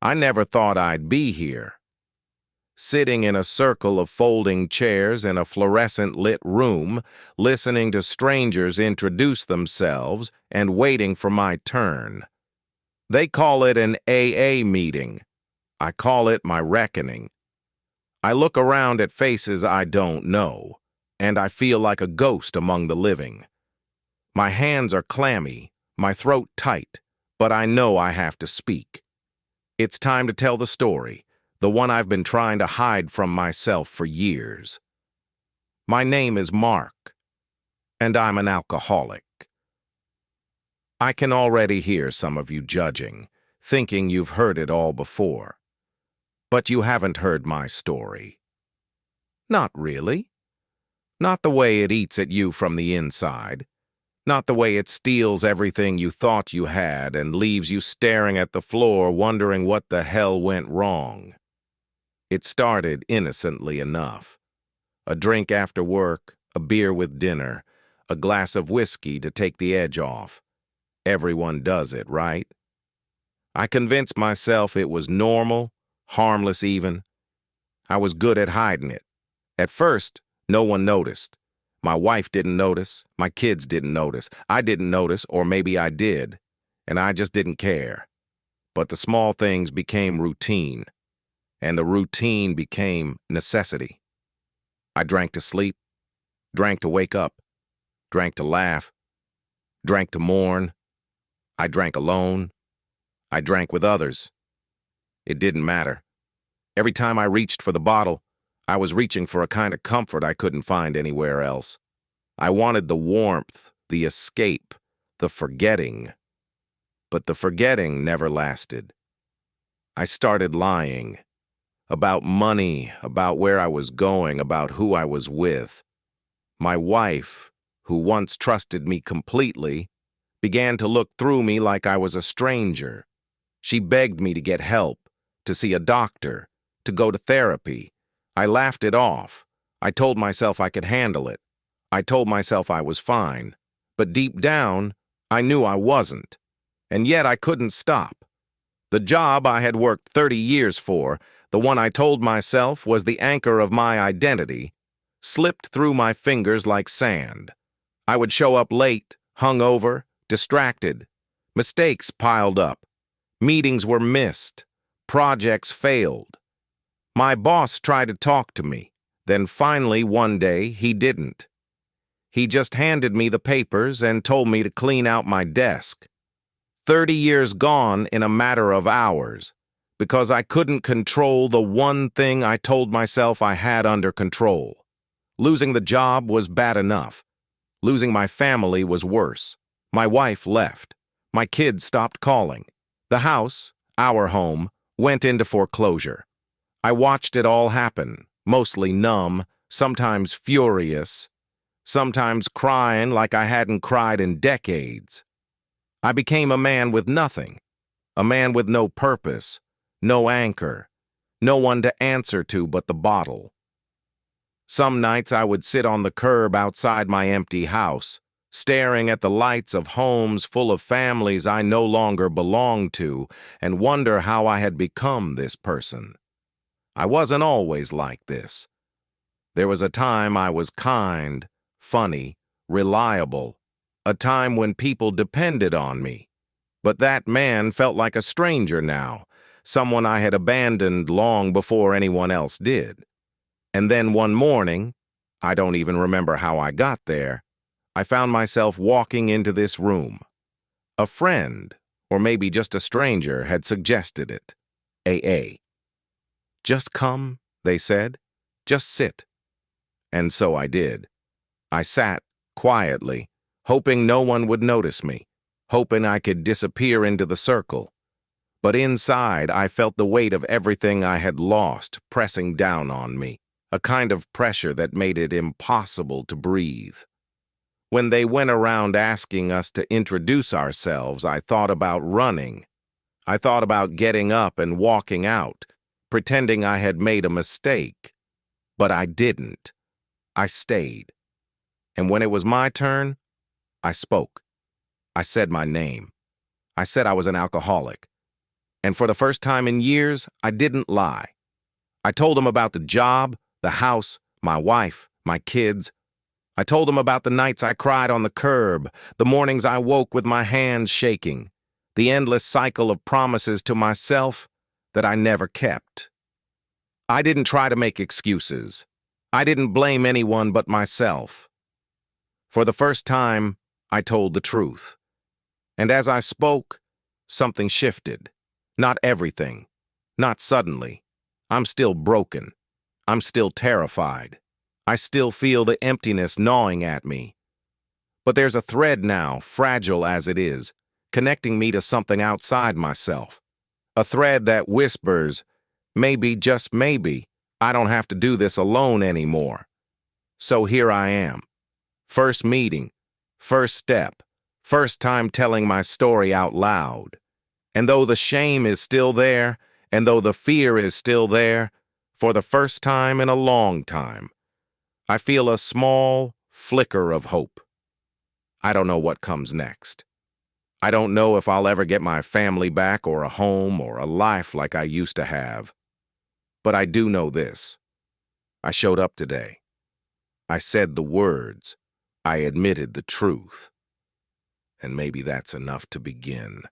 I never thought I'd be here, sitting in a circle of folding chairs in a fluorescent-lit room, listening to strangers introduce themselves and waiting for my turn. They call it an AA meeting. I call it my reckoning. I look around at faces I don't know, and I feel like a ghost among the living. My hands are clammy, my throat tight, but I know I have to speak. It's time to tell the story, the one I've been trying to hide from myself for years. My name is Mark, and I'm an alcoholic. I can already hear some of you judging, thinking you've heard it all before. But you haven't heard my story. Not really. Not the way it eats at you from the inside. Not the way it steals everything you thought you had and leaves you staring at the floor wondering what the hell went wrong. It started innocently enough. A drink after work, a beer with dinner, a glass of whiskey to take the edge off. Everyone does it, right? I convinced myself it was normal, harmless even. I was good at hiding it. At first, no one noticed. My wife didn't notice, my kids didn't notice, I didn't notice, or maybe I did, and I just didn't care. But the small things became routine, and the routine became necessity. I drank to sleep, drank to wake up, drank to laugh, drank to mourn. I drank alone. I drank with others. It didn't matter. Every time I reached for the bottle, I was reaching for a kind of comfort I couldn't find anywhere else. I wanted the warmth, the escape, the forgetting. But the forgetting never lasted. I started lying. About money, about where I was going, about who I was with. My wife, who once trusted me completely, began to look through me like I was a stranger. She begged me to get help, to see a doctor, to go to therapy. I laughed it off. I told myself I could handle it. I told myself I was fine. But deep down, I knew I wasn't. And yet I couldn't stop. The job I had worked 30 years for, the one I told myself was the anchor of my identity, slipped through my fingers like sand. I would show up late, hungover, distracted. Mistakes piled up. Meetings were missed. Projects failed. My boss tried to talk to me. Then finally, one day, he didn't. He just handed me the papers and told me to clean out my desk. 30 years gone in a matter of hours, because I couldn't control the one thing I told myself I had under control. Losing the job was bad enough. Losing my family was worse. My wife left. My kids stopped calling. The house, our home, went into foreclosure. I watched it all happen, mostly numb, sometimes furious, sometimes crying like I hadn't cried in decades. I became a man with nothing, a man with no purpose, no anchor, no one to answer to but the bottle. Some nights I would sit on the curb outside my empty house, staring at the lights of homes full of families I no longer belonged to, and wonder how I had become this person. I wasn't always like this. There was a time I was kind, funny, reliable, a time when people depended on me. But that man felt like a stranger now, someone I had abandoned long before anyone else did. And then one morning, I don't even remember how I got there, I found myself walking into this room. A friend, or maybe just a stranger, had suggested it. AA. Just come, they said. Just sit. And so I did. I sat quietly, hoping no one would notice me, hoping I could disappear into the circle. But inside, I felt the weight of everything I had lost pressing down on me, a kind of pressure that made it impossible to breathe. When they went around asking us to introduce ourselves, I thought about running. I thought about getting up and walking out, pretending I had made a mistake. But I didn't. I stayed. And when it was my turn, I spoke. I said my name. I said I was an alcoholic. And for the first time in years, I didn't lie. I told him about the job, the house, my wife, my kids. I told him about the nights I cried on the curb, the mornings I woke with my hands shaking, the endless cycle of promises to myself that I never kept. I didn't try to make excuses. I didn't blame anyone but myself. For the first time, I told the truth. And as I spoke, something shifted. Not everything. Not suddenly. I'm still broken. I'm still terrified. I still feel the emptiness gnawing at me. But there's a thread now, fragile as it is, connecting me to something outside myself. A thread that whispers, maybe, just maybe, I don't have to do this alone anymore. So here I am. First meeting, first step, first time telling my story out loud. And though the shame is still there, and though the fear is still there, for the first time in a long time, I feel a small flicker of hope. I don't know what comes next. I don't know if I'll ever get my family back or a home or a life like I used to have. But I do know this. I showed up today. I said the words. I admitted the truth. And maybe that's enough to begin.